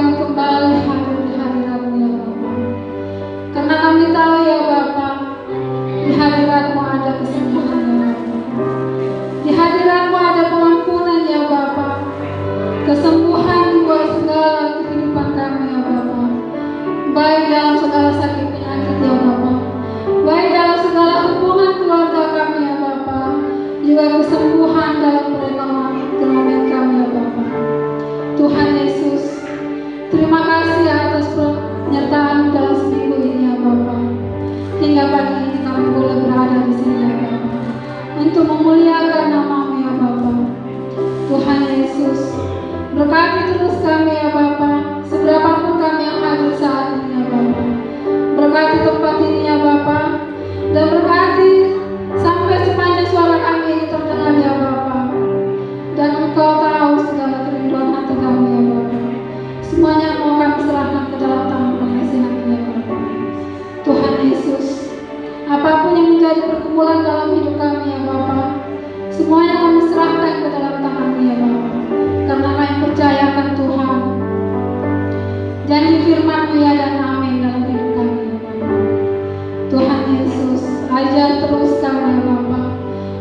kami kembali hadir di hadirat-Mu ya Bapa. Karena kami tahu ya Bapa, di hadirat-Mu ada kesembuhan ya Bapa. Di hadirat-Mu ada pengampunan ya Bapa. Kesembuhan buat segala kehidupan kami ya Bapa. Baik dalam segala sakit penyakit ya Bapa. Baik dalam segala hubungan keluarga kami ya Bapa. Juga kesembuhan dalam perekonomian kami ya Bapa. Tuhan Yesus, terima kasih atas penyertaan dalam seminggu ini ya Bapa. Hingga pagi ini kami boleh berada di sini ya Bapa, untuk memuliakan nama-Mu ya Bapa. Tuhan Yesus, berkati terus kami ya Bapa, seberapapun kami yang hadir saat ini ya Bapa. Berkati tempat ini ya Bapa, dan berkati sampai sepanjang suara kami ini terdengar ya Bapa. Dan Engkau tahu segala kerinduan hati kami ya Bapa. Semuanya mau kami serahkan ke dalam tangan penghasilan ya Bapa. Tuhan Yesus, apapun yang menjadi pergumulan dalam hidup kami ya Bapa, semuanya kami serahkan ke dalam tangan-Mu ya Bapa. Karena kami percayakan Tuhan, janji firman-Mu ya dan amin dalam hidup kami ya Bapa. Tuhan Yesus, ajar terus kami ya Bapa,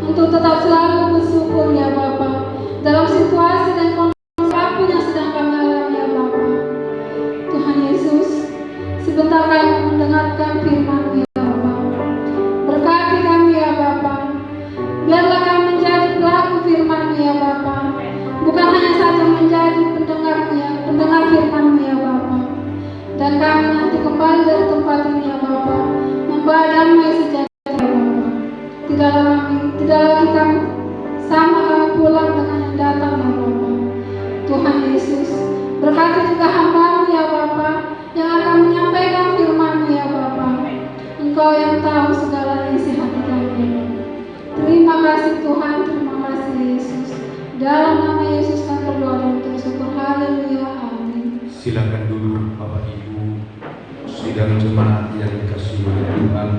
untuk tetap selalu bersyukur ya Bapa, dalam situasi dan kondisi apapun yang sedang kami alami ya Bapa. Tuhan Yesus, sebentar kami mendengarkan firman-Mu ya Bapa. Berkati kami ya Bapa. Biarlah kami menjadi pelaku firman-Mu ya Bapa. Bukan hanya saja menjadi pendengar firman-Mu ya Bapa. Dan kami nanti kembali dari tempat ini ya Bapa, membawa damai sejati ya Bapa. Tidak lagi kami sama kami pulang dengan yang datang ya Bapa. Tuhan Yesus, berkati juga hamba-Mu ya Bapa, yang akan menyampaikan firman-Mu ya Bapa. Engkau yang tahu segala isi hati kami ya Bapa. Terima kasih Tuhan, terima kasih Yesus. Dalam nama Yesus kami berdoa dan bersyukur. Haleluya, amin. Silakan dulu Bapak Ibu, sidang jemaat yang dikasihi oleh Tuhan.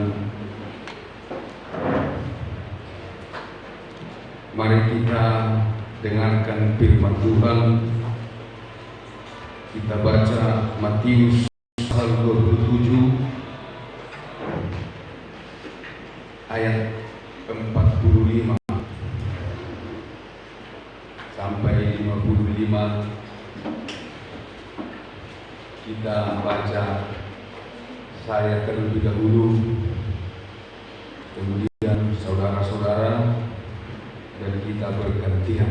Mari kita dengarkan firman Tuhan. Kita baca Matius pasal 27 ayat 45 sampai 55. Kita baca saya terlebih dahulu, kemudian saudara-saudara, dan kita bergantian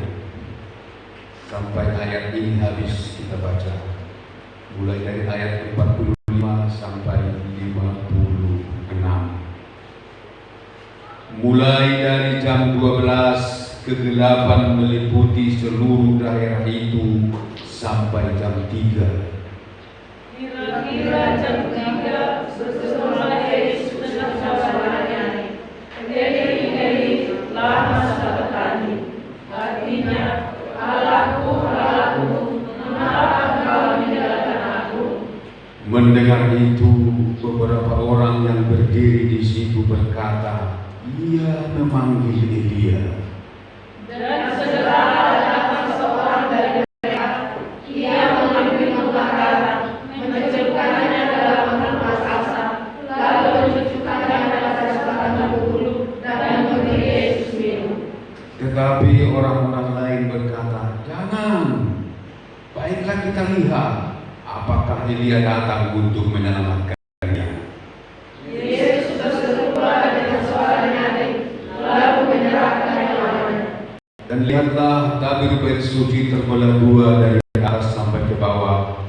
sampai ayat ini habis kita baca, mulai dari ayat 45 sampai 56. Mulai dari jam 12 kegelapan meliputi seluruh daerah itu sampai jam 3. Kira-kira jam 3 sesudah Yesus dan saudaranya berdiri lama petani. Artinya, Allahku, mengapa engkau meninggalkan aku? Mendengar itu, beberapa orang yang berdiri di situ berkata, ia memanggil Elia. Dan segera datang seorang dari mereka. Ia mengambil pembakaran, mencelupkannya dalam rumah kasa, lalu mencucukkannya pada sebatang bulu dan memberi Yesus minum. Tetapi orang-orang lain berkata, jangan, baiklah kita lihat apakah Elia datang untuk menyelamatkannya. Yesus berseru pula dengan suara nyaring, lalu menyerahkannya kepadanya. Dan lihatlah tabir bait suci terbelah dua dari atas sampai ke bawah,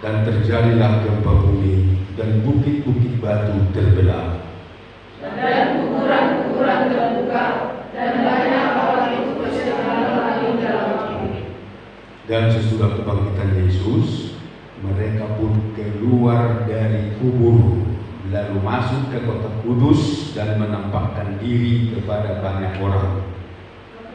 dan terjadilah gempa bumi, dan bukit-bukit batu terbelah. Dan kuburan-kuburan terbuka, dan banyak orang itu bersemayam dalam bumi. Dan sesudah kebangkitan Yesus, mereka pun keluar dari kubur, lalu masuk ke kota kudus dan menampakkan diri kepada banyak orang.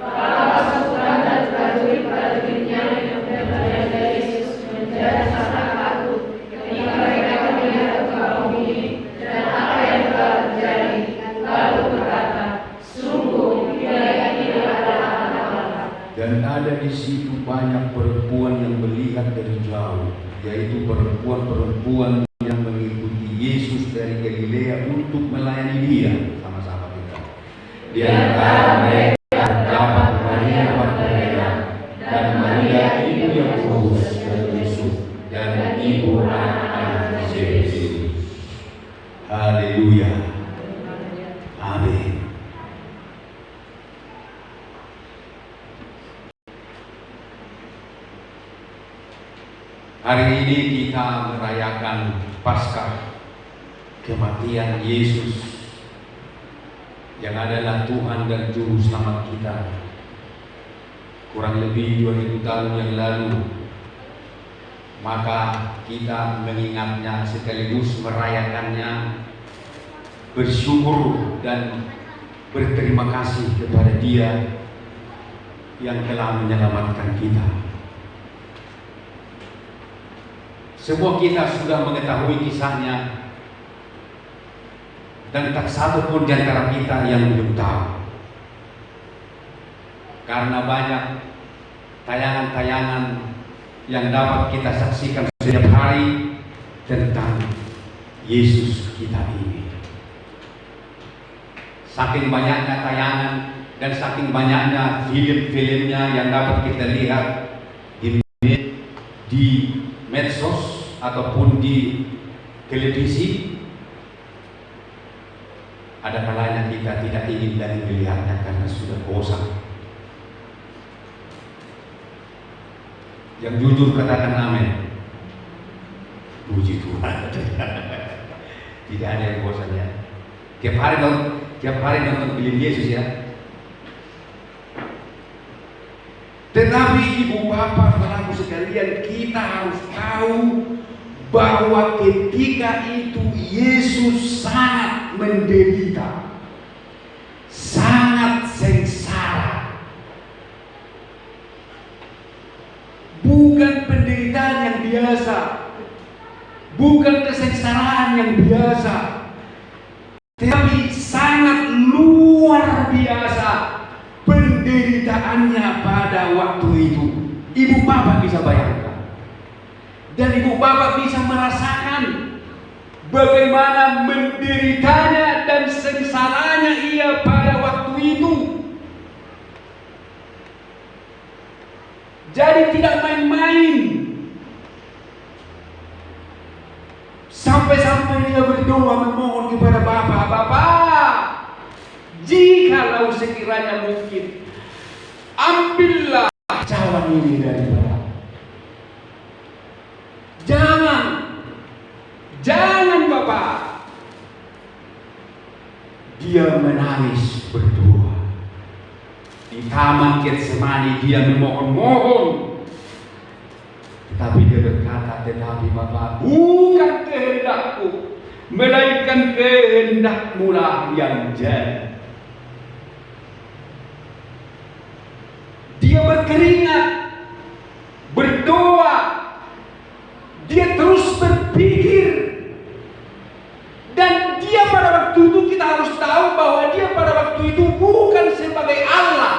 Para pasukan dan prajurit-prajuritnya yang percaya dari Yesus menjadi sangat takut ketika mereka melihat gempa bumi dan apa yang telah terjadi, lalu berkata, sungguh wilayah ini adalah anak Allah. Dan ada di situ banyak perempuan yang melihat dari jauh. tahu, yaitu perempuan-perempuan yang mengikuti Yesus dari Galilea untuk melayani Dia. Sama-sama kita. Di antara mereka terdapat Maria Magdalena dan Maria ibu Yakobus dan Yusuf dan ibu anak-anak Yesus. Haleluya. Amin. Hari ini kita merayakan Paskah, kematian Yesus yang adalah Tuhan dan Juru Selamat kita. Kurang lebih 2000 tahun yang lalu, maka kita mengingatnya sekaligus merayakannya, bersyukur dan berterima kasih kepada Dia yang telah menyelamatkan kita. Semua kita sudah mengetahui kisahnya, dan tak satu pun di antara kita yang belum tahu. Karena banyak tayangan-tayangan yang dapat kita saksikan setiap hari tentang Yesus kita ini. Saking banyaknya tayangan dan saking banyaknya film-filmnya yang dapat kita lihat di medsos ataupun di televisi, ada kalanya kita tidak ingin lagi melihatnya karena sudah bosan. Yang jujur katakan amin. Puji Tuhan. Tidak ada yang bosan ya. Tiap hari nonton film Yesus ya. Tetapi ibu bapak saudaraku sekalian, kita harus tahu bahwa ketika itu Yesus sangat menderita, sangat sengsara. Bukan penderitaan yang biasa, bukan kesengsaraan yang biasa, tetapi sangat luar biasa penderitaannya pada waktu itu. Ibu bapak bisa bayangkan, dan ibu bapak bisa merasakan bagaimana menderitanya dan sengsaranya ia pada waktu itu. Jadi tidak main-main. Sampai-sampai dia berdoa memohon kepada Bapak, jikalau sekiranya mungkin, ambillah cawan ini daripada. Jangan Bapak. Dia menangis berdoa. Di taman Getsemani dia memohon-mohon. Tetapi dia berkata, tetapi Bapak, bukan kehendakku, melainkan kehendak-Mu lah yang jadi. Dia berkeringat, berdoa, dia terus berpikir. Dan dia pada waktu itu, kita harus tahu bahwa dia pada waktu itu bukan sebagai Allah,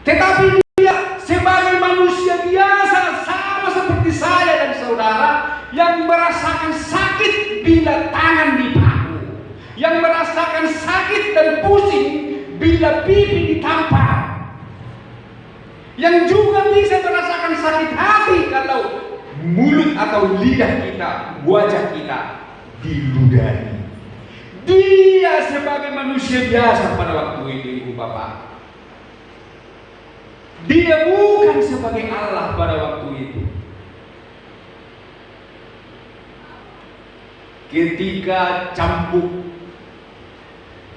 tetapi dia sebagai manusia biasa, sama seperti saya dan saudara, yang merasakan sakit bila tangan dipaku, yang merasakan sakit dan pusing bila pipi ditampar, yang juga bisa merasakan sakit hati kalau mulut atau lidah kita, wajah kita diludahi. Dia sebagai manusia biasa pada waktu itu, ibu bapak. Dia bukan sebagai Allah pada waktu itu. Ketika cambuk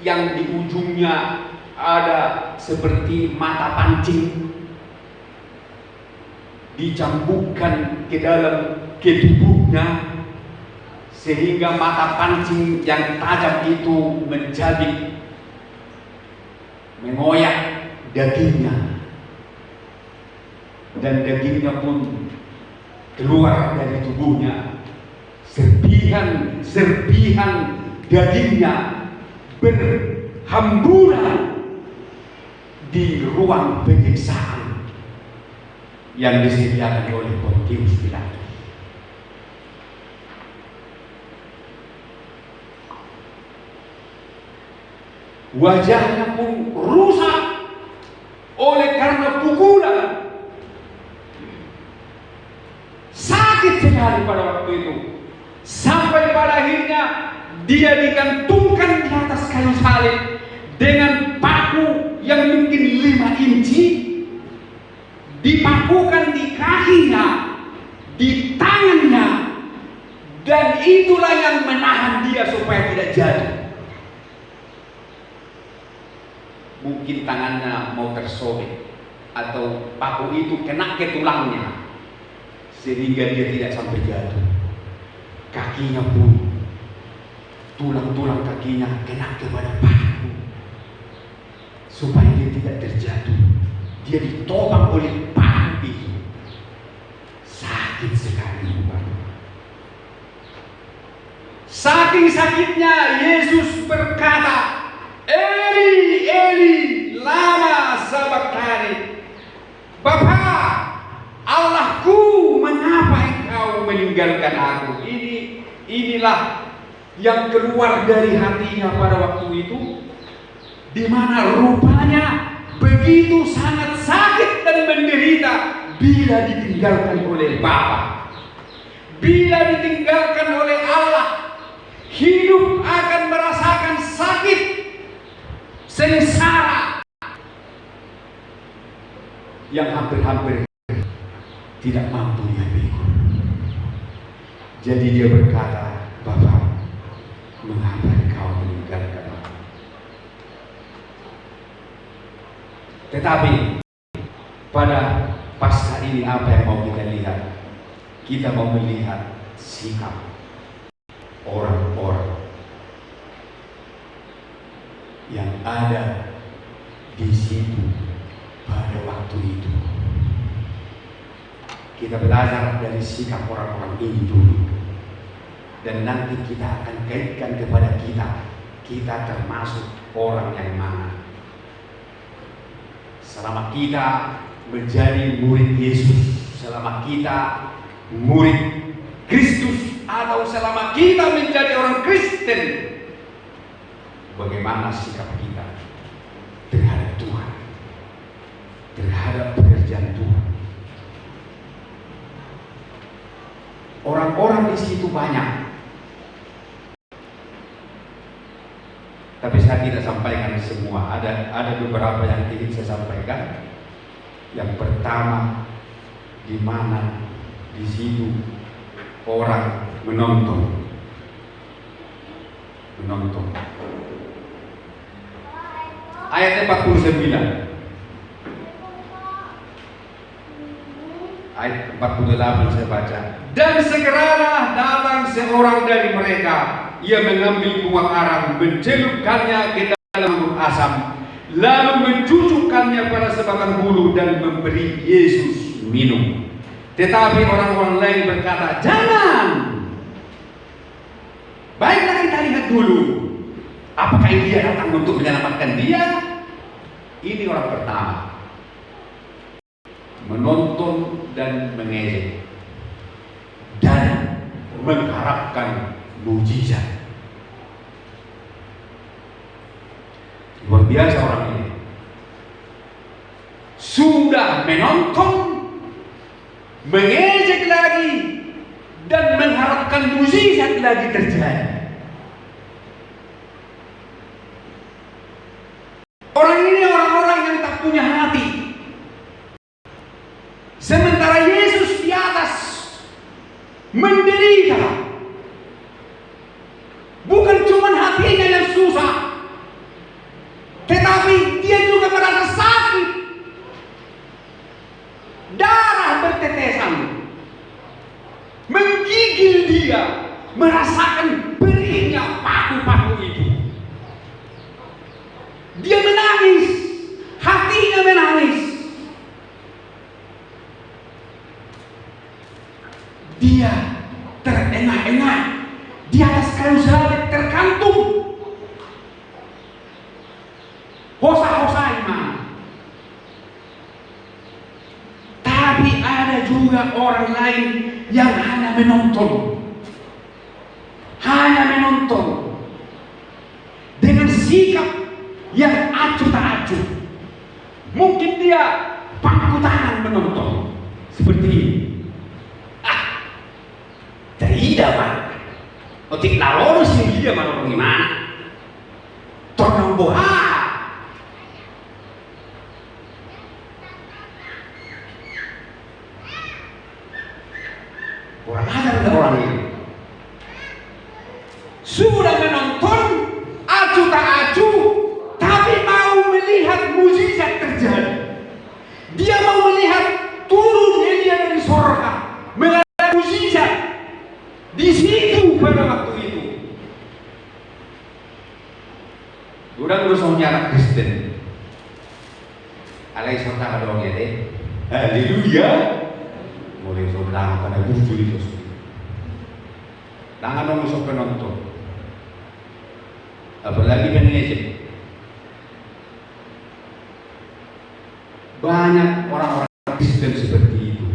yang di ujungnya ada seperti mata pancing dicambukkan ke dalam tubuhnya, sehingga mata pancing yang tajam itu menjadi mengoyak dagingnya, dan dagingnya pun keluar dari tubuhnya. Serpihan dagingnya berhamburan di ruang penyiksaan. yang disediakan oleh Pontius Pilatus. Wajahnya pun rusak oleh karena pukulan. Sakit sekali pada waktu itu. Sampai pada akhirnya dia digantungkan di atas kayu salib dengan paku yang mungkin 5 inci, dipakukan di kakinya, di tangannya, dan itulah yang menahan dia supaya tidak jatuh. Mungkin tangannya mau tersobek atau paku itu kena ke tulangnya sehingga dia tidak sampai jatuh. Kakinya pun, tulang-tulang kakinya kena kepada paku supaya dia tidak terjatuh. Dia ditopang oleh paku itu. Sakit sekali bukan? Saking sakitnya Yesus berkata, Eli, Eli, lama sabachthani. Bapa, Allahku, mengapa engkau meninggalkan aku? Inilah yang keluar dari hatinya pada waktu itu, di mana rupanya begitu sangat sakit dan menderita bila ditinggalkan oleh Bapa, bila ditinggalkan oleh Allah. Hidup akan merasakan sakit, sengsara yang hampir-hampir tidak mampu dia pikul. Jadi dia berkata, Bapa, mengapa engkau meninggalkan aku? Tetapi pada Paskah ini apa yang mau kita lihat? Kita mau melihat sikap orang-orang yang ada di situ pada waktu itu. Kita belajar dari sikap orang-orang ini dulu, dan nanti kita akan kaitkan kepada kita termasuk orang yang mana. Selama kita menjadi murid Yesus, selama kita murid Kristus, atau selama kita menjadi orang Kristen, bagaimana sikap kita terhadap Tuhan, terhadap pekerjaan Tuhan. Orang-orang di situ banyak, tapi saya tidak sampaikan semua. Ada beberapa yang ingin saya sampaikan. Yang pertama, di mana di situ orang menonton. Ayat 49. Ayat 48 saya baca. Dan segeralah datang seorang dari mereka. Ia mengambil buah arang, mencelupkannya ke dalam asam, lalu mencucukkannya pada sebatang bulu dan memberi Yesus minum. Tetapi orang-orang lain berkata, jangan. Baiklah kita lihat dulu, apakah dia datang untuk menyelamatkan dia? Ini orang pertama, menonton dan mengejek dan mengharapkan mujizat. Luar biasa orang ini. Sudah menonton, mengejek lagi, dan mengharapkan mujizat lagi terjadi. Orang ini orang-orang yang tak punya hati. Sementara Yesus di atas menderita. Bukan cuma hatinya yang susah, tetapi dia juga merasa sakit. Darah bertetesan menggigil dia, merasakan perihnya paku-paku itu. Dia menangis, hatinya menangis. Dia terengah-engah di atas kayu salib, tergantung. Hosa-hosa iman. Tapi juga orang lain yang hanya menonton. Hanya menonton. Dengan sikap yang acuh tak acuh. Mungkin dia pangku tangan menonton. Seperti ini. Tidak man. Otik lalu sih dia mana bagaimana? Tornang boha. Kurang ajar ada orang ini. Sudah menonton, acuh tak acuh, tapi mau melihat mukjizat terjadi. Dia mau melihat turun Elia dari surga, melihat mukjizat di situ pada waktu itu. Udah berusaha anak Kristen. Alai saudara dong ya deh. Haleluya. Mulai saudara pada muncul itu. Jangan dong musuh penonton. Apalagi penengah. Banyak orang-orang Kristen seperti itu.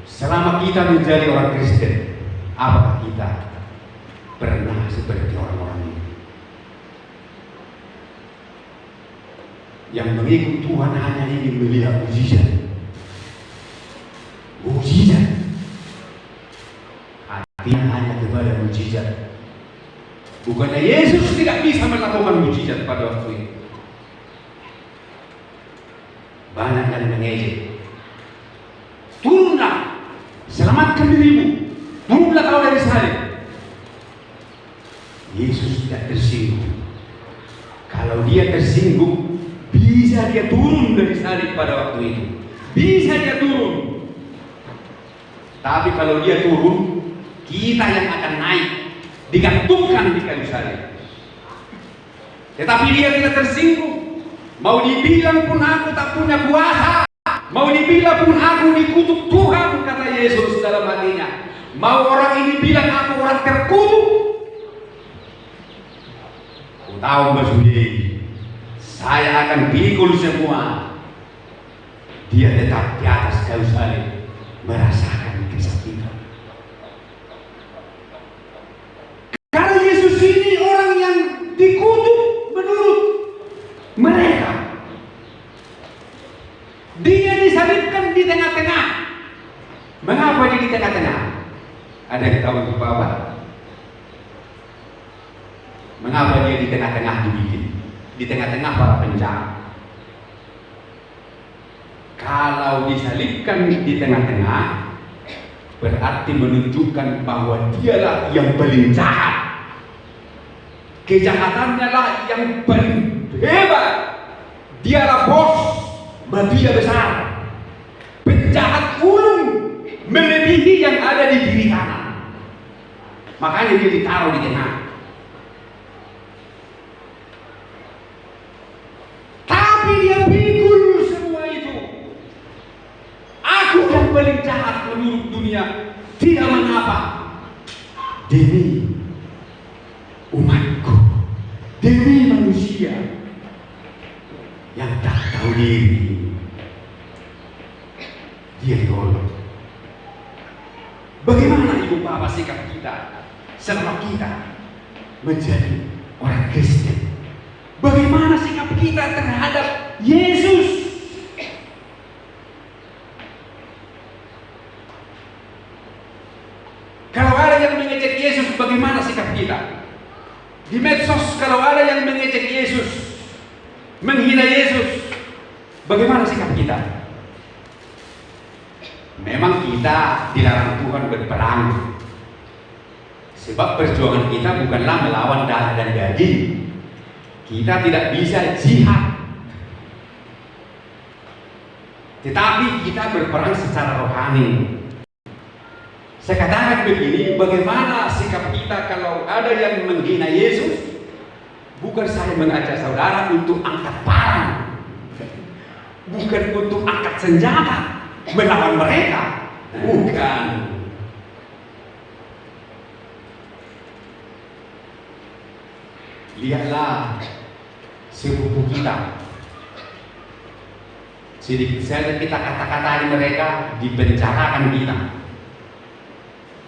Selama kita menjadi orang Kristen, apakah kita pernah seperti orang-orang ini? Yang mengikut Tuhan hanya ingin melihat mukjizat. Mukjizat. Hatinya hanya kepada mukjizat. Bukannya Yesus tidak bisa melakukan mukjizat pada waktu itu. Banyak yang mengejek. Turunlah, selamatkan dirimu. Turunlah kau dari salib. Yesus tidak tersinggung. Kalau dia tersinggung, bisa dia turun dari salib pada waktu itu. Bisa dia turun. Tapi kalau dia turun, kita yang akan naik, digantungkan di kayu salib. Tetapi dia tidak tersinggung. Mau dibilang pun aku tak punya kuasa. Mau dibilang pun aku dikutuk Tuhan, kata Yesus dalam hatinya. Mau orang ini bilang aku orang terkutuk. Ku tahu Mbak Sudi, saya akan pikul semua. Dia tetap di atas kayu salib, merasakan kesakitan. Karena Yesus ini orang yang dikutuk menurut mereka. Dia disalibkan di tengah-tengah. Mengapa dia di tengah-tengah? Ada yang tahu itu apa? Mengapa dia di tengah-tengah dibikin? Di tengah-tengah para penjahat. Kalau disalibkan di tengah-tengah, berarti menunjukkan bahwa dialah yang paling jahat. Kejahatannya lah yang paling hebat. Dialah bos, mafia besar, penjahat ulung, melebihi yang ada di kiri kanan. Makanya dia ditaruh di tengah. Tapi dia pikul semua itu. Aku yang paling jahat menurut dunia, tidak mengapa. Demi umatku, demi manusia yang tak tahu diri, dia ditolong. Bagaimana ibu bapak sikap kita selama kita menjadi orang Kristen? Bagaimana sikap kita terhadap Yesus? Kalau ada yang mengejek Yesus, bagaimana sikap kita? Di medsos kalau ada yang mengejek Yesus, menghina Yesus, bagaimana sikap kita? Memang kita dilarang Tuhan berperang. Sebab perjuangan kita bukanlah melawan darah dan daging. Kita tidak bisa jihad. Tetapi kita berperang secara rohani. Saya katakan begini, bagaimana sikap kita kalau ada yang menghina Yesus? Bukan saya mengajak saudara untuk angkat parang, bukan untuk angkat senjata melawan mereka, bukan. Lihatlah sepupu kita, Sedikit saja kita kata-katain mereka, dipenjarakan kita.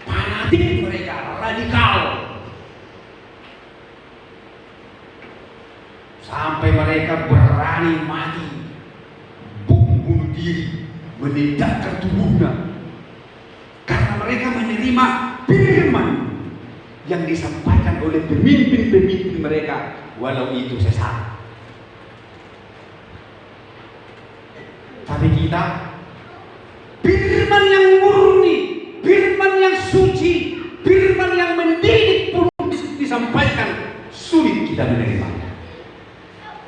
Fanatik mereka, radikal. Sampai mereka berani mati, bunuh diri, meninggalkan tubuhnya. Karena mereka menerima firman yang disampaikan oleh pemimpin-pemimpin mereka, walau itu sesat. Tapi kita, firman yang murni, firman yang suci, firman yang mendidik pun disampaikan, sulit kita menerimanya.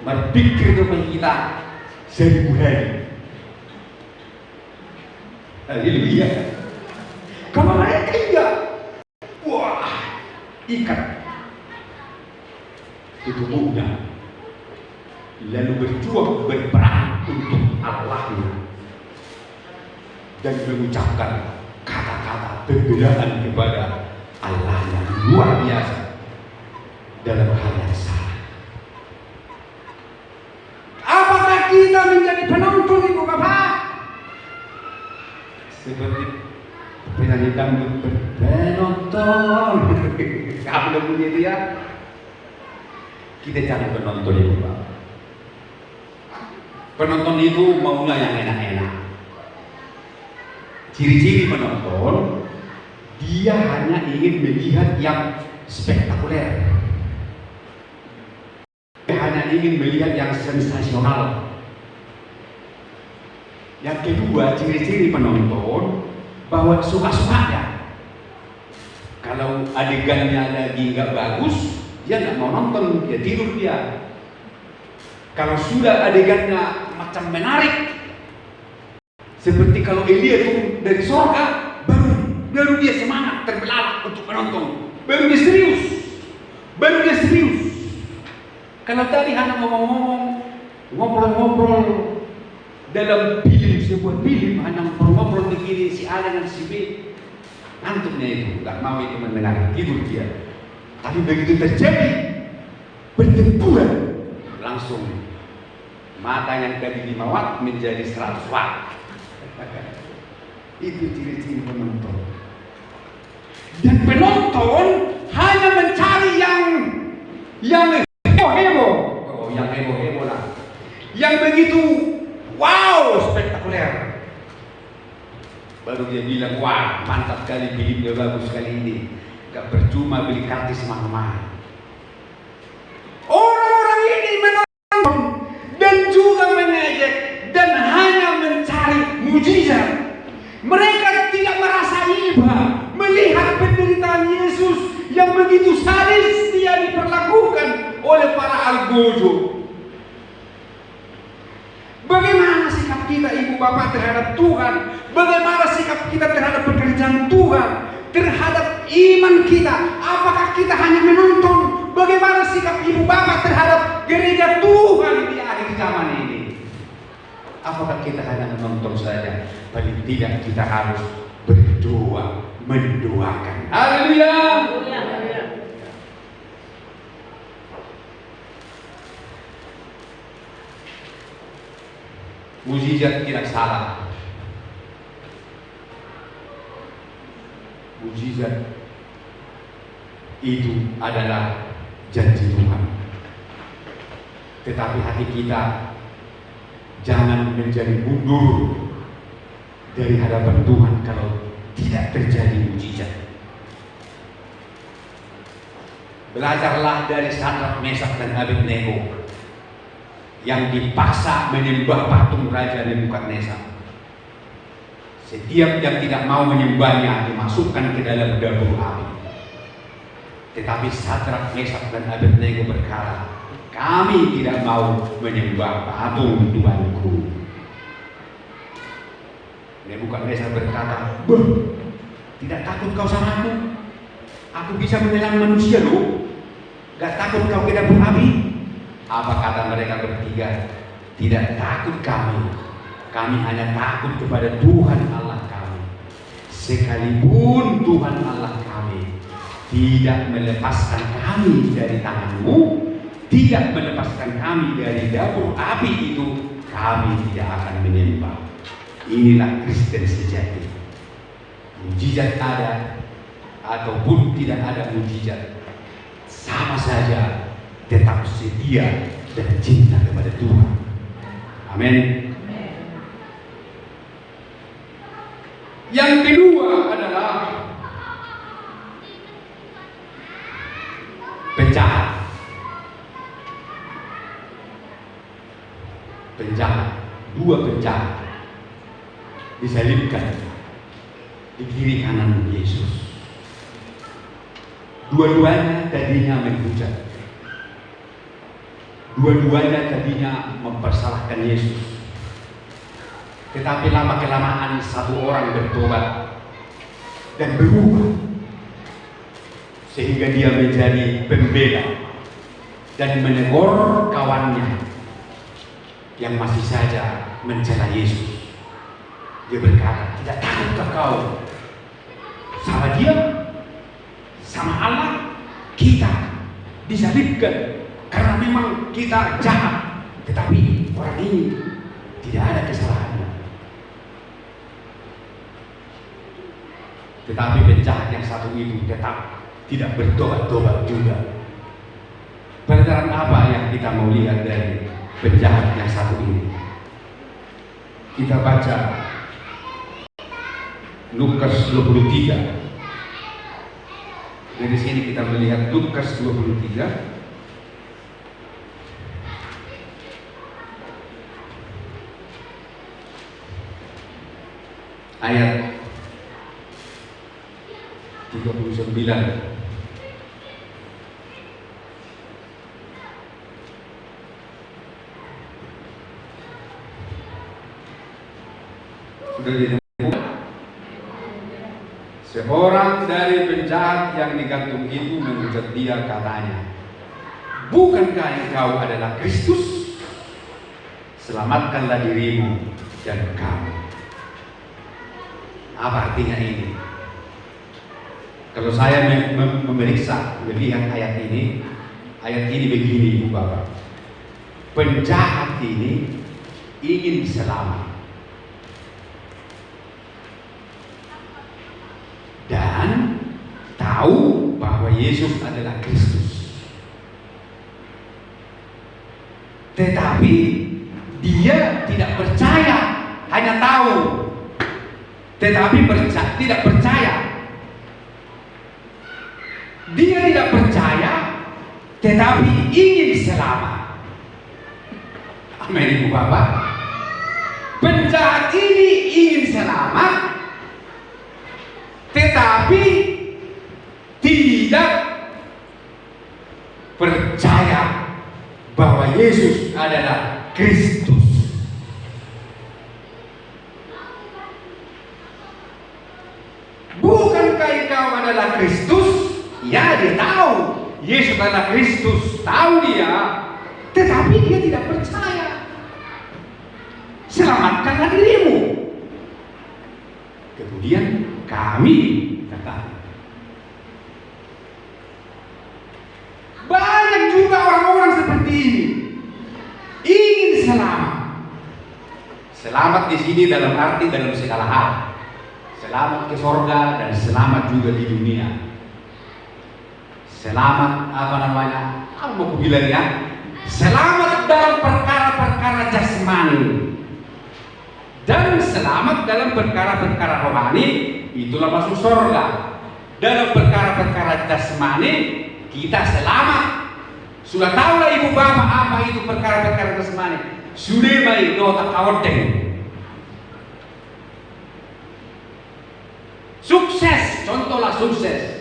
Berpikir kepada kita 1000 hari. Haleluya. Kalau mereka enggak, wah, ikat di tubuhnya, lalu berjuang berperang untuk Allahnya dan mengucapkan kata-kata pembelaan kepada Allah yang luar biasa dalam hal yang salah. Apakah kita menjadi penonton, Ibu Bapak? Seperti penyanyi dangdut, penonton. Kamu udah punya itu ya? Kita jangan penonton, Ibu Bapak. Penonton itu maunya yang enak-enak. Ciri-ciri penonton, dia hanya ingin melihat yang spektakuler. Dia hanya ingin melihat yang sensasional. Yang kedua, ciri-ciri penonton, bahwa suka-sukanya. Kalau adegannya lagi nggak bagus, dia nggak mau nonton, dia tidur dia. Kalau sudah adegannya macam menarik, seperti kalau Elia turun dari surga, baru dia semangat, terbelalak untuk menonton, baru dia serius. Kalau tadi hanya ngomong-ngomong, ngobrol-ngobrol dalam sebuah film, hanya ngobrol begini si A dengan si B, ngantuknya itu, nggak mau itu mendengar, tidur dia. Tapi begitu terjadi pertempuran, langsung mata yang tadi 5 watt menjadi 100 watt. Itu ciri-ciri penonton. Dan penonton hanya mencari yang heboh. Oh, yang heboh lah. Yang begitu wow, spektakuler. Baru dia bilang, wah, mantap kali filmnya, bagus kali ini. Gak percuma beli kartis mahal-mahal. Orang-orang ini menonton dan juga mengejek dan hanya mencari mujizat. Mereka tidak merasa iba melihat penderitaan Yesus yang begitu sadis dia diperlakukan oleh para algojo. Bagaimana sikap kita, Ibu Bapak, terhadap Tuhan? Bagaimana sikap kita terhadap pekerjaan Tuhan? Terhadap iman kita? Apakah kita hanya menonton? Bagaimana sikap Ibu Bapak terhadap gereja Tuhan di akhir zaman ini? Apakah kita hanya menonton saja? Paling tidak kita harus berdoa, mendoakan. Haleluya. Mujizat tidak salah. Mujizat itu adalah janji Tuhan. Tetapi hati kita jangan menjadi mundur dari hadapan Tuhan kalau tidak terjadi mujizat. Belajarlah dari Sadrak, Mesak, dan Abednego yang dipaksa menyembah patung Raja Nebukadnezar. Setiap yang tidak mau menyembahnya dimasukkan ke dalam dapur api. Tetapi Sadrak, Mesak, dan Abednego berkata, kami tidak mau menyembah patung Tuanku. Nebukadnezar berkata, tidak takut kau sama aku bisa menelan manusia loh. Gak takut kau ke dapur api? Apa kata mereka bertiga? Tidak takut kami. Kami hanya takut kepada Tuhan Allah kami. Sekalipun Tuhan Allah kami tidak melepaskan kami dari tangan-Mu, tidak melepaskan kami dari dapur api itu, kami tidak akan menyembah. Inilah Kristen sejati. Mujizat ada ataupun tidak ada mujizat, sama saja tetap setia dan cinta kepada Tuhan. Amin. Yang kedua adalah penjahat. Dua penjahat disalibkan di kiri kanan Yesus. Dua-duanya tadinya menghujat. Dua-duanya tadinya mempersalahkan Yesus. Tetapi lama-kelamaan satu orang bertobat dan berubah, sehingga dia menjadi pembela dan menegur kawannya yang masih saja mencela Yesus. Dia berkata, tidak tahutkah kau sama dia, sama Allah, kita disalibkan karena memang kita jahat, tetapi orang ini tidak ada kesalahannya. Tetapi penjahat yang satu itu tetap tidak bertobat-tobat juga. Pelajaran apa yang kita mau lihat dari penjahat yang satu ini? Kita baca Lukas 23. Dari sini kita melihat Lukas 23 ayat 39. Sudah ditemukan seorang dari penjahat yang digantung itu menghujat dia, katanya, bukankah engkau adalah Kristus? Selamatkanlah dirimu dan kamu. Apa artinya ini? Kalau saya memeriksa, melihat ayat ini begini, Bapak. Penjahat ini ingin selamat dan tahu bahwa Yesus adalah Kristus, tetapi dia tidak percaya, hanya tahu, tetapi tidak percaya. Dia tidak percaya, tetapi ingin selamat. Amin, Ibu Bapak. Penjahat ini ingin selamat, tetapi tidak percaya bahwa Yesus adalah Kristus. Bukankah engkau adalah Kristus? Ya, dia tahu Yesus adalah Kristus, tahu dia, tetapi dia tidak percaya. Selamatkanlah dirimu. Kemudian kami kata, banyak juga orang-orang seperti ini ingin selamat. Selamat di sini dalam arti dalam segala hal. Selamat ke sorga dan selamat juga di dunia. Selamat apa mau bilang ya? Selamat dalam perkara-perkara jasmani dan selamat dalam perkara-perkara rohani, itulah masuk surga. Dalam perkara-perkara jasmani kita selamat. Sudah tahulah Ibu Bapak apa itu perkara-perkara jasmani. Sudah baik nota kawadeng. Sukses, contohlah sukses.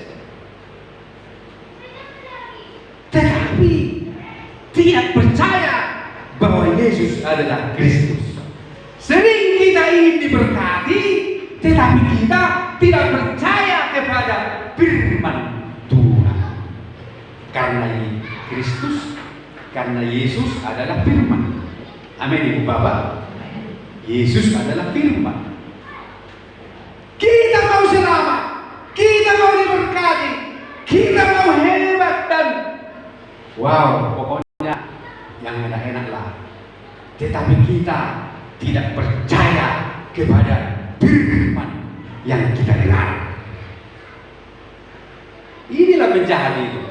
Tetapi tidak percaya bahwa Yesus adalah Kristus. Sering kita ingin diberkati, tetapi kita tidak percaya kepada firman Tuhan. Karena Kristus, karena Yesus adalah firman. Amin, Ibu Bapak. Yesus adalah firman. Kita mau selamat, kita mau diberkati, kita mau hebat dan wow, pokoknya yang enak-enak lah. Tetapi kita kita tidak percaya kepada firman yang kita dengar. Inilah penjahat itu.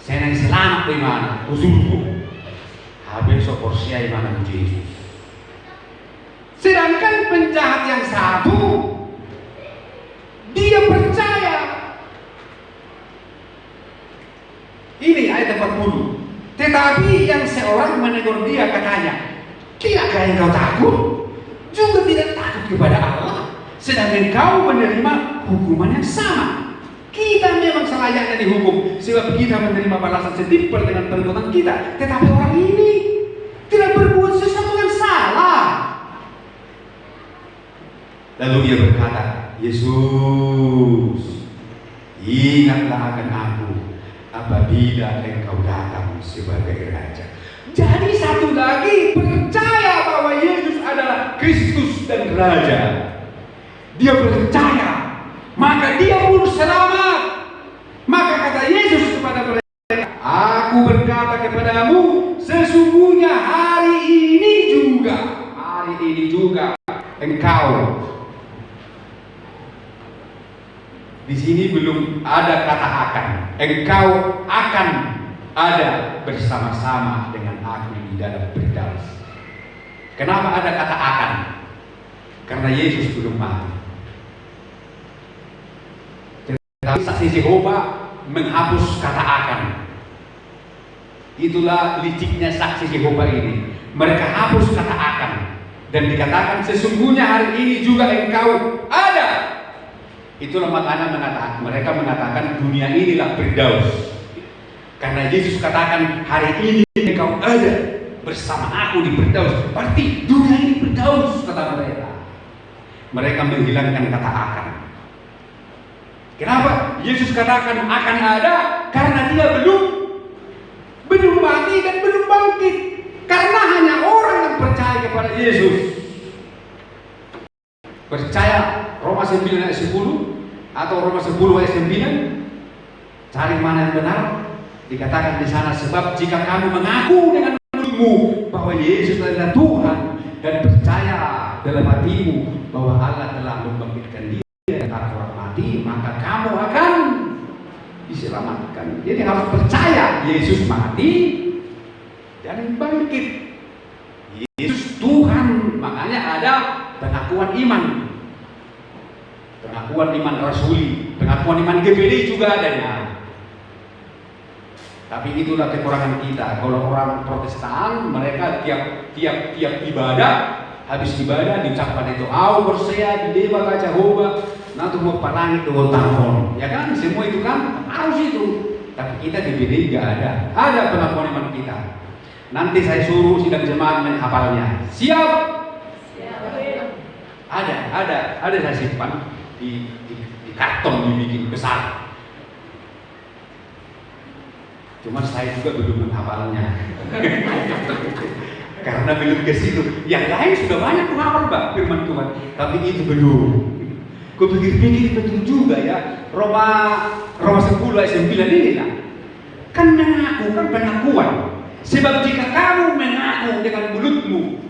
Senang selamat di mana? Usulku. Habis soporsia di mana Yesus. Sedangkan penjahat yang satu, dia percaya. Ini ayat 40. Tetapi yang seorang menegur dia katanya, tidakkah engkau takut? Juga tidak takut kepada Allah, sedangkan kau menerima hukuman yang sama. Kita memang selayaknya dihukum, sebab kita menerima balasan setimpal dengan perbuatan kita. Tetapi orang ini tidak berbuat sesuatu yang salah. Lalu ia berkata, Yesus, ingatlah akan aku apabila engkau datang sebagai Raja. Jadi satu lagi percaya bahwa Yesus adalah Kristus dan Raja. Dia percaya, maka dia pun selamat. Maka kata Yesus kepada mereka, aku berkata kepadamu, sesungguhnya hari ini juga engkau. Di sini belum ada kata akan. Engkau akan ada bersama-sama dengan aku di dalam Firdaus. Kenapa ada kata akan? Karena Yesus belum mati. Tetapi saksi Yehova menghapus kata akan. Itulah liciknya saksi Yehova ini. Mereka hapus kata akan dan dikatakan sesungguhnya hari ini juga engkau ada. Itulah makanya mereka mengatakan dunia inilah Firdaus. Karena Yesus katakan hari ini engkau ada bersama aku di Firdaus. Berarti dunia ini Firdaus, kata mereka. Mereka menghilangkan kata akan. Kenapa? Yesus katakan akan ada karena dia belum mati dan belum bangkit. Karena hanya orang yang percaya kepada Yesus. Percaya Roma 9 ayat 10 atau Roma 10 ayat 9, cari mana yang benar. Dikatakan di sana, sebab jika kamu mengaku dengan mulutmu bahwa Yesus adalah Tuhan dan percaya dalam hatimu bahwa Allah telah membangkitkan dia dari antara orang mati, maka kamu akan diselamatkan. Jadi harus percaya Yesus mati dan bangkit. Yesus Tuhan, makanya ada pengakuan iman. Pengakuan iman rasuli, pengakuan iman GBD juga adanya. Tapi itulah kekurangan kita. Kalau orang Protestan, mereka tiap ibadah, habis ibadah diucapkan itu, au persea di deba kaca hoba, nanti mau palangit dengan tahun, ya kan? Semua itu kan harus itu. Tapi kita GBD nggak ada. Ada pengakuan iman kita. Nanti saya suruh sidang jemaat menghafalnya. Siap? Ada saya simpan di karton dibikin besar. Cuma saya juga belum menghafalnya. Karena belum ke situ. Yang lain sudah banyak menghafal Pak firman Tuhan, tapi itu belum. Kau pikir-pikir betul juga ya. Roma 10 ayat 9 ini lah. Kan mengaku, kan pengakuan. Sebab jika kamu mengaku dengan mulutmu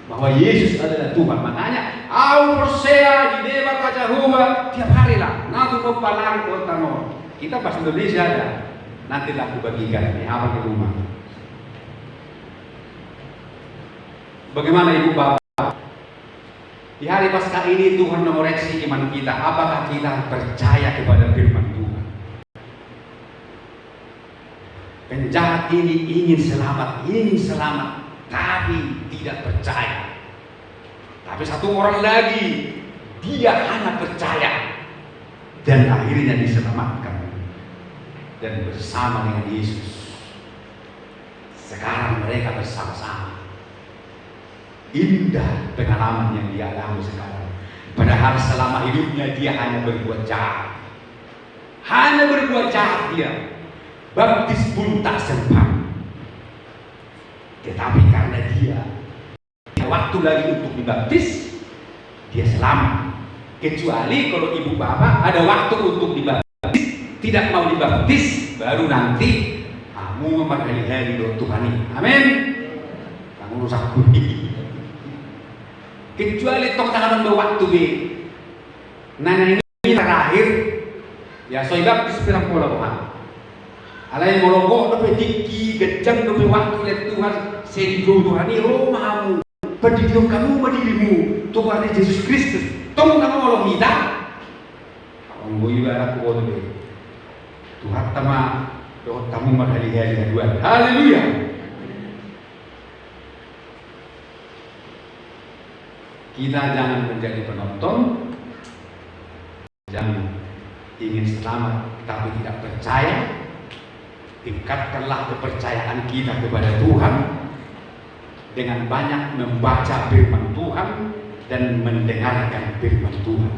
bahwa Yesus adalah Tuhan, makanya au persea di deba kaca hua tiap hari lah. Nanti mau palang kota mau. Kita pas Indonesia ada. Nanti aku bagikan nih apa di rumah. Bagaimana Ibu Bapak? Di hari Paskah ini Tuhan mengoreksi iman kita. Apakah kita percaya kepada firman Tuhan? Penjahat ini ingin selamat, tapi tidak percaya. Tapi satu orang lagi, dia hanya percaya dan akhirnya diselamatkan dan bersama dengan Yesus. Sekarang mereka bersama-sama. Indah pengalaman yang dia alami sekarang. Padahal selama hidupnya dia hanya berbuat jahat. Hanya berbuat jahat dia. Baptis pun tak sempat. Tetapi karena dia waktu lagi untuk dibaptis, dia selamat. Kecuali kalau ibu bapak ada waktu untuk dibaptis, tidak mau dibaptis, baru nanti kamu memakai hari doa Tuhan ini. Amin. ngurus aku ini. Kecuali tok tangan waktu be. Nah ini terakhir ya soibab sepirang pola Tuhan. Alai molonggo dope diki gejang dope waktu lihat Tuhan sendu Tuhan ini romamu pendidikan kamu berdirimu Tuhan Yesus Kristus. Tong nama molong kita. Onggo ibarat ko dope. Tuhan tama doa tamu madali-hali Tuhan. Haleluya. Kita jangan menjadi penonton, jangan ingin selamat tapi tidak percaya. Tingkatkanlah kepercayaan kita kepada Tuhan dengan banyak membaca firman Tuhan dan mendengarkan firman Tuhan.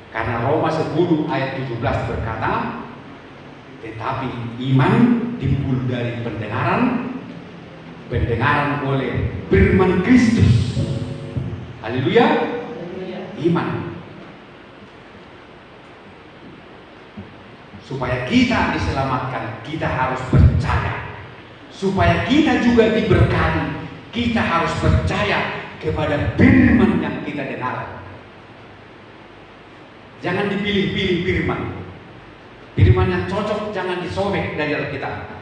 Karena Roma 10 ayat 17 berkata, tetapi iman timbul dari pendengaran oleh firman Kristus. Haleluya. Iman. Supaya kita diselamatkan, kita harus percaya. Supaya kita juga diberkati, kita harus percaya kepada firman yang kita dengar. Jangan dipilih-pilih firman. Firman yang cocok jangan disobek dari Alkitab.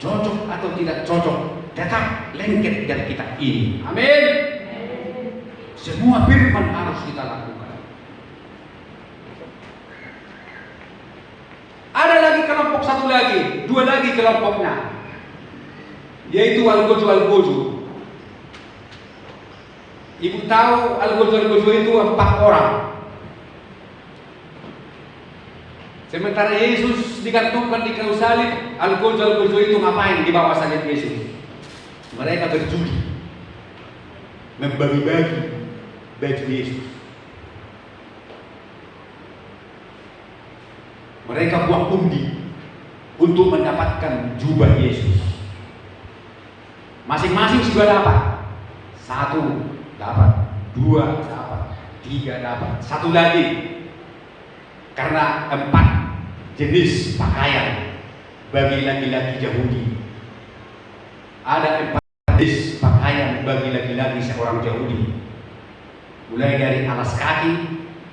Cocok atau tidak cocok, tetap lengket dari kitab ini. Amin. Semua firman harus kita lakukan. Ada lagi kelompok satu lagi, dua lagi kelompoknya, yaitu algojo. Ibu tahu algojo itu 4 orang. Sementara Yesus digantungkan di kayu salib, algojo itu ngapain di bawah salib Yesus? Mereka berjudi, membagi-bagi baju Yesus. Mereka buang undi untuk mendapatkan jubah Yesus. Masing-masing sudah dapat. 1 dapat, 2 dapat, 3 dapat, 1 lagi. Karena 4 jenis pakaian bagi laki-laki Yahudi. Ada 4 jenis pakaian bagi laki-laki seorang Yahudi. Mulai dari alas kaki,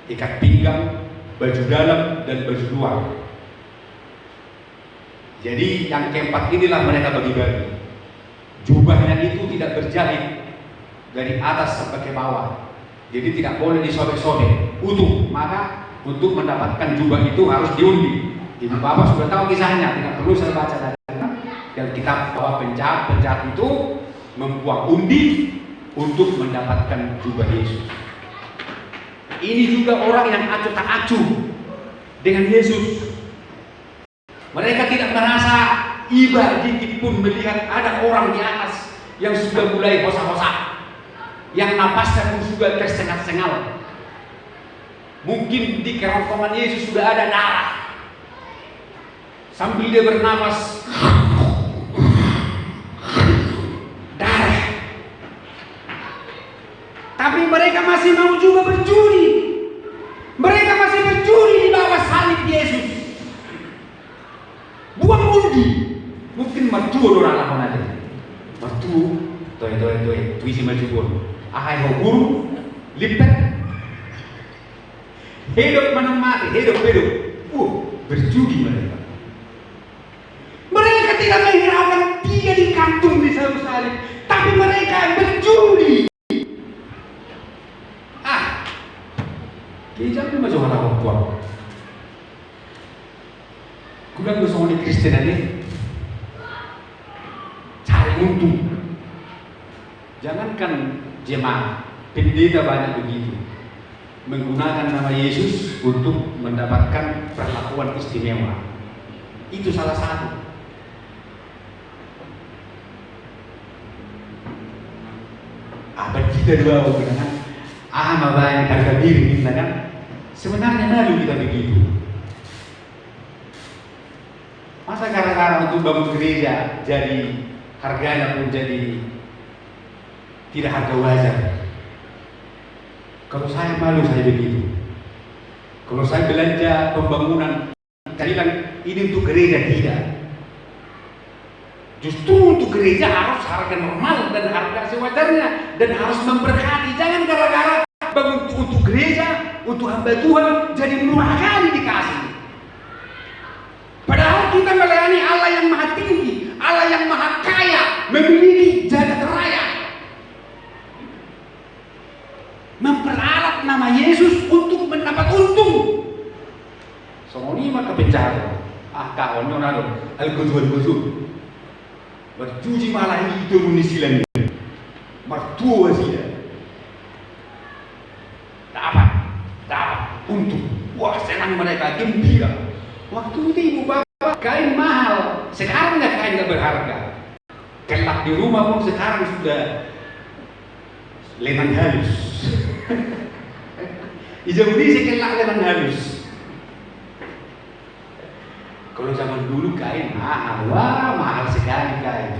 ikat pinggang, baju dalam dan baju luar. Jadi yang keempat inilah mereka bagi-bagi. Jubahnya itu tidak berjahit dari atas sampai ke bawah. Jadi tidak boleh disobek-sobek, utuh. Maka untuk mendapatkan jubah itu harus diundi. Ibu bapak sudah tahu kisahnya, tidak perlu saya baca dari kitab bahwa penjahat itu membuang undi untuk mendapatkan jubah Yesus. Ini juga orang yang acuh tak acuh dengan Yesus. Mereka tidak merasa iba dikit pun melihat ada orang di atas yang sudah mulai hosa-hosa, yang napasnya pun sudah tersengat-sengal. Mungkin di kerongkongan Yesus sudah ada darah. Sambil dia bernapas, darah. Tapi mereka masih mau juga berjudi. Mereka masih berjudi di bawah salib Yesus. Buang undi. Mungkin mertua orang lakon aja. Mertua, toi, tuisi majubun. Ahai ho guru, lipet. Hidup menang mati, hidup. Berjudi mereka. Mereka tidak menghiraukan dia dikantung di salib, tapi mereka berjudi. Jangan masuk orang kuat. Kulang bersama di Kristen aja, cari untung. Jangankan jemaat, pendeta banyak begitu, menggunakan nama Yesus untuk mendapatkan perlakuan istimewa. Itu salah satu. Apa kita dua kan? Mabayang harga diri kita kan? Sebenarnya malu kita begitu. Masa gara-gara untuk bangun gereja jadi harganya pun jadi tidak harga wajar. Kalau saya malu saya begitu. Kalau saya belanja pembangunan, saya bilang ini untuk gereja tidak. Justru untuk gereja harus harga normal dan harga sewajarnya dan harus memberkati. Jangan gara-gara bangun untuk gereja, untuk hamba Tuhan jadi murah kali dikasih. Padahal kita melayani Allah yang maha tinggi, Allah yang maha kaya, memiliki jagat raya, memperalat nama Yesus untuk mendapat untung. Songonima ke penjara, kawan nonado, al-guzur-guzur. Bercuci malah itu munisilan mertua sih dapat untung. Wah, senang mereka, gembira. Waktu itu ibu bapak kain mahal, sekarang nggak kain nggak berharga. Kelak di rumah pun sekarang sudah leman halus. Ijau ini kelak leman halus. Kalau zaman dulu kain mahal, wah mahal sekali kain.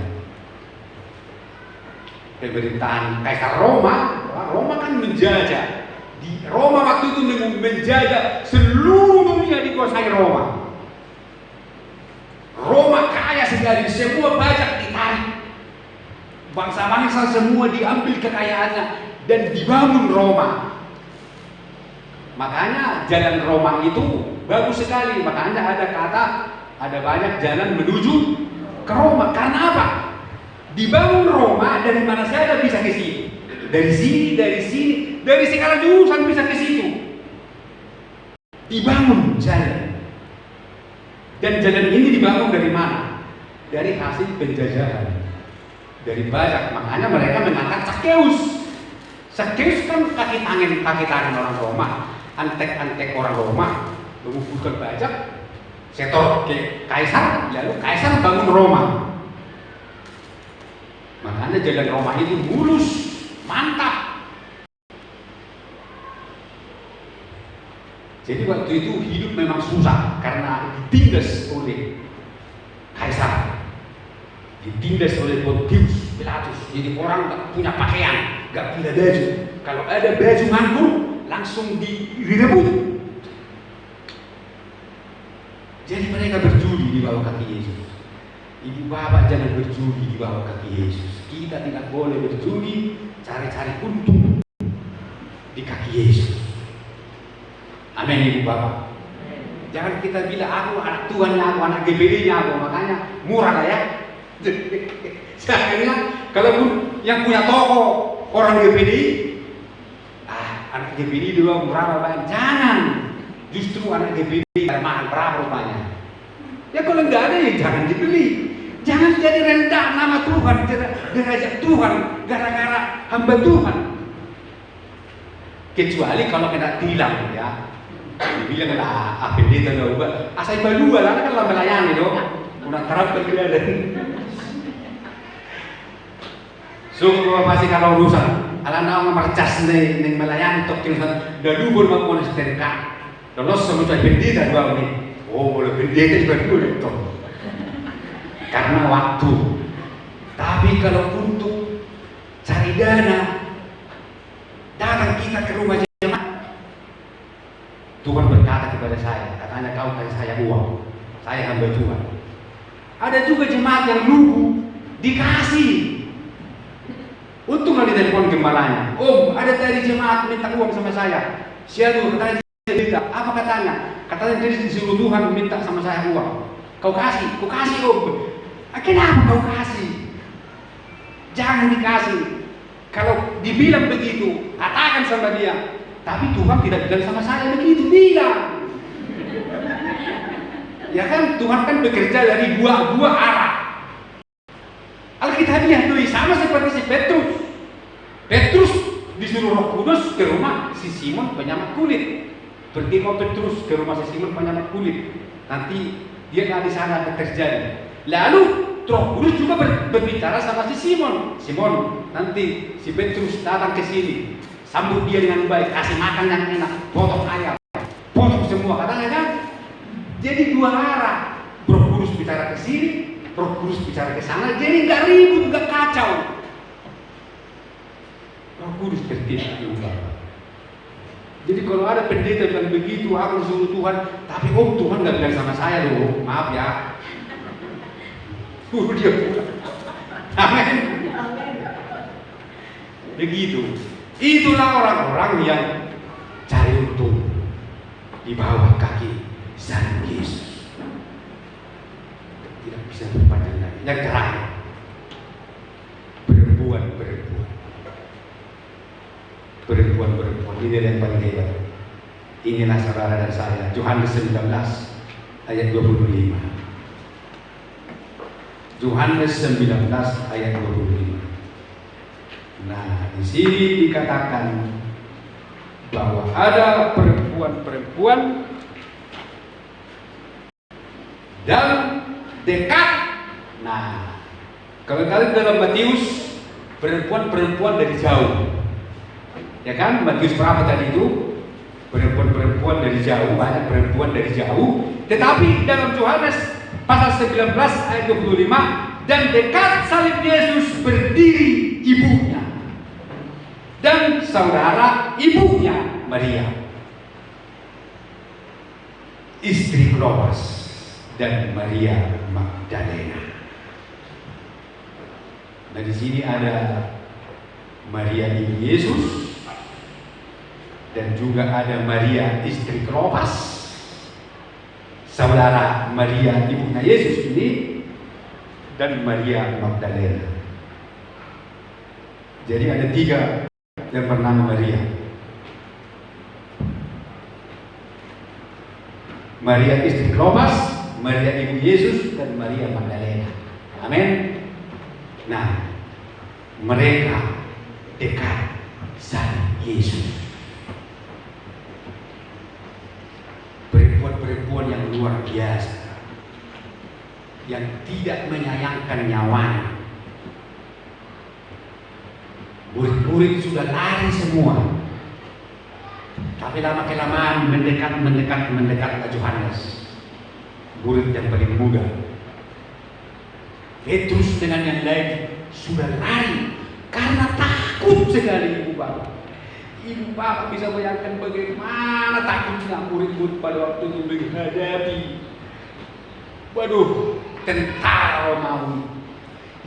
Pemerintahan Kaisar Roma kan menjajah. Di Roma waktu itu menjajah seluruh dunia, dikuasai Roma. Roma kaya sekali, semua pajak ditarik. Bangsa-bangsa semua diambil kekayaannya dan dibangun Roma. Makanya jalan Roma itu bagus sekali. Makanya ada banyak jalan menuju ke Roma. Karena apa? Dibangun Roma, dari mana saja bisa ke sini. Dari sini, dari segala jurusan bisa ke situ. Dibangun jalan. Dan jalan ini dibangun dari mana? Dari hasil penjajahan, dari pajak. Makanya mereka mengangkat Zakheus. Zakheus kan kaki tangan orang Roma. Antek-antek orang Roma mengumpulkan pajak, setor ke Kaisar, lalu Kaisar bangun Roma. Makanya jalan Roma itu mulus, mantap. Jadi waktu itu hidup memang susah karena ditindas oleh Kaisar, ditindas oleh Pontius Pilatus. Jadi orang nggak punya pakaian, nggak punya baju. Kalau ada baju nganggur, langsung direbut. Jadi mereka berjudi di bawah kaki Yesus. Ibu bapak jangan berjudi di bawah kaki Yesus. Kita tidak boleh berjudi cari-cari untung di kaki Yesus. Amin ibu bapak. Jangan kita bilang aku anak Tuhan, aku anak GBD-nya aku, makanya murah lah ya. Sebenarnya kalau yang punya toko orang GBD, anak GBD dulu murah banget. Jangan, justru anak GBD mahal berapa rupanya. Ya kalau nggak ada ya jangan dibeli. Jangan jadi rendah nama Tuhan, derajat Tuhan gara-gara hamba Tuhan. Kecuali kalau kena tilang ya, dibilang lah pendeta lo, asal balua lah kan lah melayani dong, udah terap berkeliaran. Sungguh pasti kalau urusan, alam mercas nih melayani tok tinggal dalubur mau monaster kan, terus semua pendeta dua nih, oh boleh pendeta juga boleh tok. Karena waktu. Tapi kalau untuk cari dana, datang kita ke rumah jemaat, Tuhan berkata kepada saya, katanya kau kasih saya uang, saya hamba Tuhan. Ada juga jemaat yang lugu, dikasih. Untunglah ditelepon gembalanya, Om ada dari jemaat minta uang sama saya. Siapa katanya minta, apa katanya? Katanya dia disuruh Tuhan minta sama saya uang. Kau kasih Om. Kenapa kau kasih? Jangan dikasih. Kalau dibilang begitu, katakan sama dia. Tapi Tuhan tidak bilang sama saya begitu, bilang. Ya kan, Tuhan kan bekerja dari dua arah. Alkitabiah itu sama seperti si Petrus. Petrus disuruh Roh Kudus ke rumah si Simon penyamat kulit. Pergi kau Petrus ke rumah si Simon penyamat kulit. Nanti dia nggak di sana terjadi. Lalu Roh Kudus juga berbicara sama si Simon. Simon, nanti si Petrus datang ke sini, sambut dia dengan baik, kasih makan yang enak, potong ayam, potong semua, katanya kan? Jadi dua arah. Roh Kudus bicara ke sini, Roh Kudus bicara ke sana. Jadi nggak ribut, nggak kacau. Roh Kudus bertindak juga. Jadi kalau ada pendeta yang begitu, aku suruh Tuhan, tapi Tuhan nggak bilang sama saya loh, maaf ya. Suruh dia pulang. Amin. Begitu. Itulah orang-orang yang cari untung di bawah kaki salib Yesus. Tidak bisa berpanjang lagi. Yang terakhir, perempuan. Ini yang paling hebat. Inilah saudara dan saya. Yohanes 19 ayat 25. Yohanes 19 ayat 25. Nah, di sini dikatakan bahwa ada perempuan-perempuan dan dekat. Nah, kalau kalian dalam Matius, perempuan-perempuan dari jauh, ya kan? Matius berapa tadi itu? Perempuan-perempuan dari jauh, banyak perempuan dari jauh. Tetapi dalam Yohanes pasal 19 ayat 25, dan dekat salib Yesus berdiri ibunya dan saudara ibunya Maria, istri Klopas, dan Maria Magdalena. Nah, di sini ada Maria ibu Yesus dan juga ada Maria istri Klopas, saudara Maria ibunya Yesus ini, dan Maria Magdalena. Jadi ada 3 yang bernama Maria. Maria istri Klopas, Maria ibu Yesus, dan Maria Magdalena. Amin. Nah, mereka dekat salib Yesus. Perempuan-perempuan yang luar biasa, yang tidak menyayangkan nyawanya. Murid-murid sudah lari semua, tapi lama-kelamaan mendekat Yohanes, murid yang paling muda. Petrus dengan yang lain sudah lari karena takut sekali ibu bapak. Ibu bapak bisa bayangkan bagaimana takutnya murid-murid pada waktu itu menghadapi tentara Romawi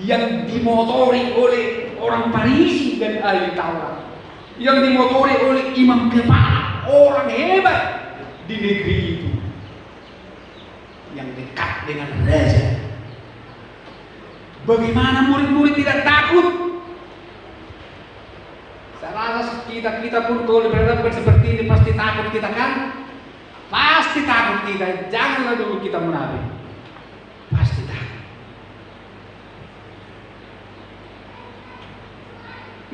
yang dimotori oleh orang Farisi dan ahli Taurat, yang dimotori oleh imam kepala, orang hebat di negeri itu, yang dekat dengan raja. Bagaimana murid-murid tidak takut? Saya rasa kita pun kalau berhadapan seperti ini pasti takut kita, kan? Pasti takut kita. Janganlah dulu kita munafik. Pasti takut.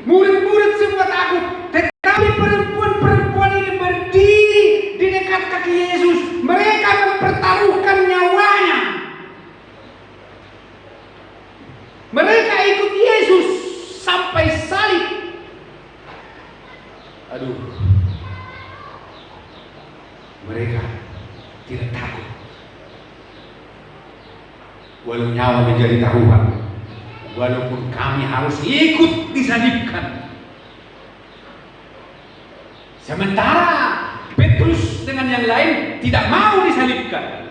Murid-murid semua takut, tetapi perempuan-perempuan ini berdiri di dekat kaki Yesus. Mereka mempertaruhkan nyawanya. Mereka ikut Yesus sampai salib. Aduh, mereka tidak takut, walau nyawa menjadi taruhan. Walaupun kami harus ikut disalibkan. Sementara Petrus dengan yang lain tidak mau disalibkan.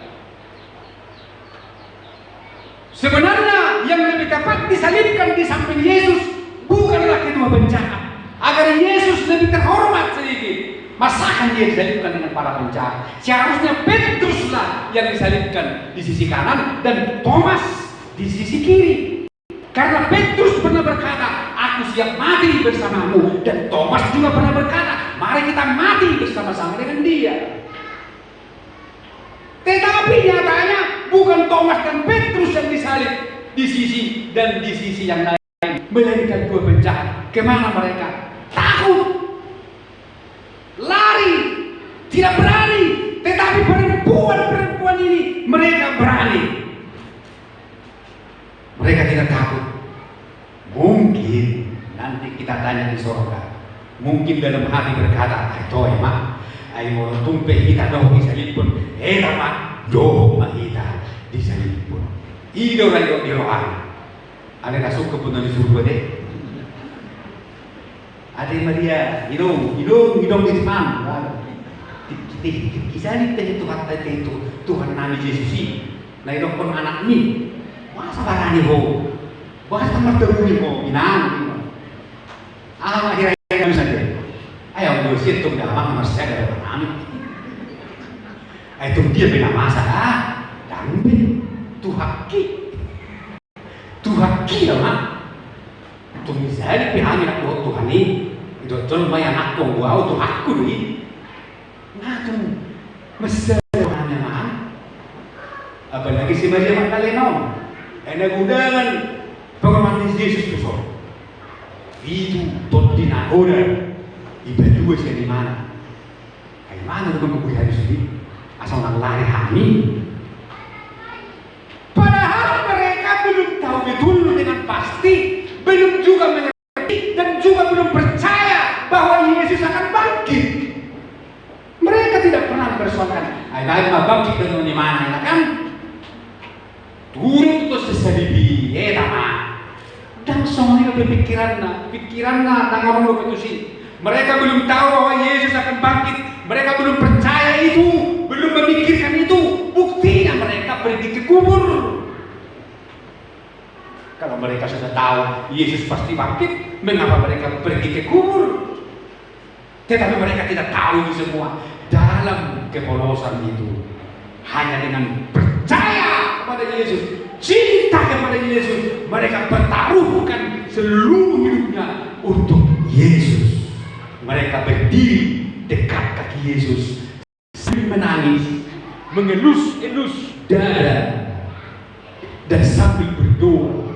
Sebenarnya yang lebih tepat disalibkan di samping Yesus bukanlah kedua penjahat, agar Yesus lebih terhormat sedikit. Masakan dia disalibkan dengan para penjahat? Seharusnya Petruslah yang disalibkan di sisi kanan dan Thomas di sisi kiri. Karena Petrus pernah berkata, aku siap mati bersamamu. Dan Thomas juga pernah berkata, mari kita mati bersama-sama dengan dia. Tetapi nyatanya bukan Thomas dan Petrus yang disalib di sisi dan di sisi yang lain, melainkan dua penjahat. Kemana mereka? Takut, lari, tidak berani. Tetapi perempuan-perempuan ini mereka berani. Mereka tidak takut. Mungkin nanti kita tanya di surga. Mungkin dalam hati berkata, "Ayo emak, ayo mau tumpe kita dong disalibun." Mak, doh mahita disalibun. Ido rayo di rohan. Ada kasuk ke punta di surga deh. Ada Maria, hidung di depan. Kita disalib tadi Tuhan Tuhan Nabi Yesus. Nah itu pun anak ini. Masa barani ho? Bahas kamar teruni ho, inang. Akhirnya saja. Ayo ngusir tuh damang mas saya dari mana? Ayo dia bina masa dan tuhaki lah. Tuh misalnya pihaknya nak buat Tuhan ini, itu mayan aku buat tuh aku nih. Ngatung mesra hanya mah. Apalagi si Maria Magdalena, enak undangan pengamat Yesus Kristus. Itu totina ora ibadah saya di mana? Kayak mana tuh kamu hari ini? Asal nak lari kami. Padahal mereka belum tahu betul dengan pasti, belum juga mengerti dan juga belum percaya bahwa Yesus akan bangkit. Mereka tidak pernah bersoalkan, ayat bangkit dengan di mana, kan? Turun itu sesedibi, tama. Dan semuanya pikiran na orang itu sih. Mereka belum tahu bahwa Yesus akan bangkit. Mereka belum percaya itu, belum memikirkan itu. Buktinya mereka pergi ke kubur. Kalau mereka sudah tahu Yesus pasti bangkit, mengapa mereka pergi ke kubur? Tetapi mereka tidak tahu itu semua. Dalam kepolosan itu, hanya dengan percaya kepada Yesus, cinta kepada Yesus, mereka bertaruhkan seluruh hidupnya untuk Yesus. Mereka berdiri dekat kaki Yesus, sambil menangis, mengelus-elus dada, dan sambil berdoa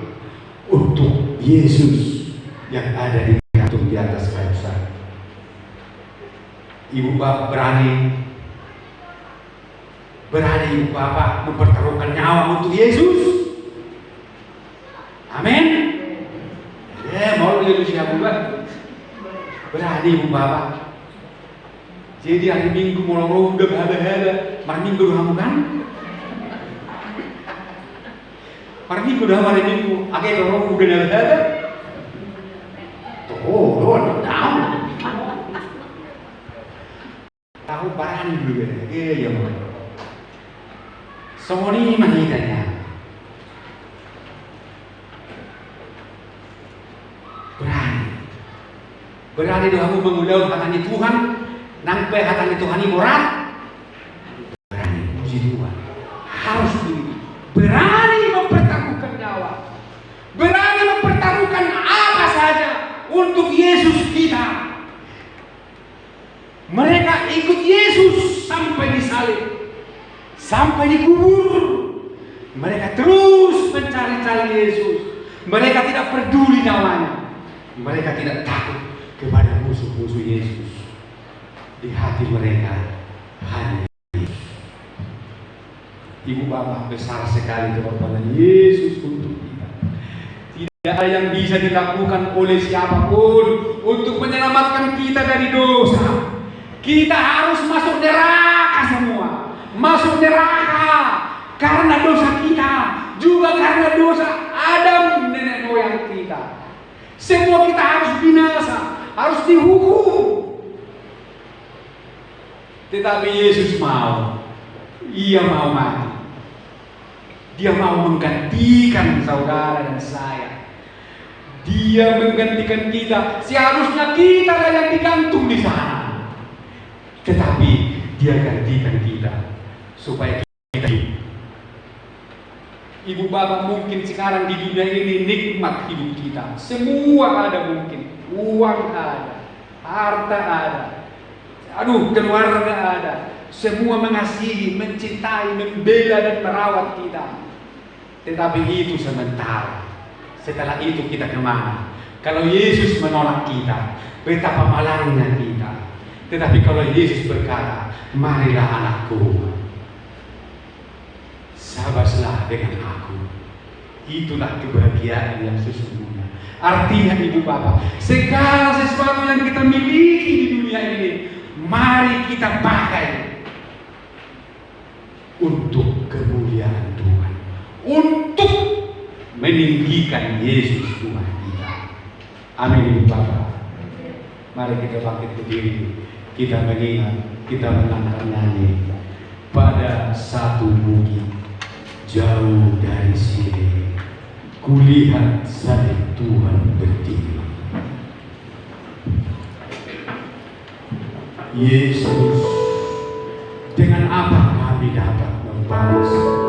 untuk Yesus yang ada di gantung di atas kayu salib. Ibu bapak berani ibu bapak mempertaruhkan nyawa untuk Yesus. Amin. Ya, mau lihat siapa buat? Berani ibu bapak. Jadi hari Minggu mulai udah berhada-hada. Hari Minggu udah kamu kan? Hari Minggu udah hari Minggu. Akhirnya kalau udah berhada. Tuh, tahu. Tahu berani dulu ya. Iya, mau. Semua ini mahitanya. Berani doamu mengundang hatani Tuhan, nampai hatani Tuhan ini moral. Berani puji Tuhan. Harus berani mempertaruhkan nyawa. Berani mempertaruhkan apa saja untuk Yesus kita. Mereka ikut Yesus sampai disalib, sampai dikubur. Mereka terus mencari-cari Yesus. Mereka tidak peduli nyawanya. Mereka tidak takut kepada musuh-musuh Yesus. Di hati mereka hanya Yesus. Ibu bapak besar sekali pengorbanan Yesus untuk kita. Tidak ada yang bisa dilakukan oleh siapapun untuk menyelamatkan kita dari dosa. Kita harus masuk neraka semua. Masuk neraka karena dosa kita, juga karena dosa Adam nenek moyang kita. Semua kita harus binasa, harus dihukum. Tetapi Yesus mau. Ia mau mati. Dia mau menggantikan saudara dan saya. Dia menggantikan kita. Seharusnya kita lah yang digantung di sana. Tetapi dia gantikan kita supaya kita hidup. Ibu bapak mungkin sekarang di dunia ini nikmat hidup kita. Semua ada mungkin. Uang ada, harta ada, keluarga ada. Semua mengasihi, mencintai, membela dan merawat kita. Tetapi itu sementara. Setelah itu kita kemana? Kalau Yesus menolak kita, betapa malangnya kita. Tetapi kalau Yesus berkata, marilah anakku, sabarlah dengan aku. Itulah kebahagiaan yang sesungguhnya. Artinya ibu bapak, segala sesuatu yang kita miliki di dunia ini, mari kita pakai untuk kemuliaan Tuhan, untuk meninggikan Yesus Tuhan kita. Amin ibu bapak. Mari kita bangkit berdiri, kita mengingat, kita menangkan nyanyi pada satu bukit jauh dari sini. kulihat salib Tuhan berdiri. Yesus, dengan apa kami dapat membalas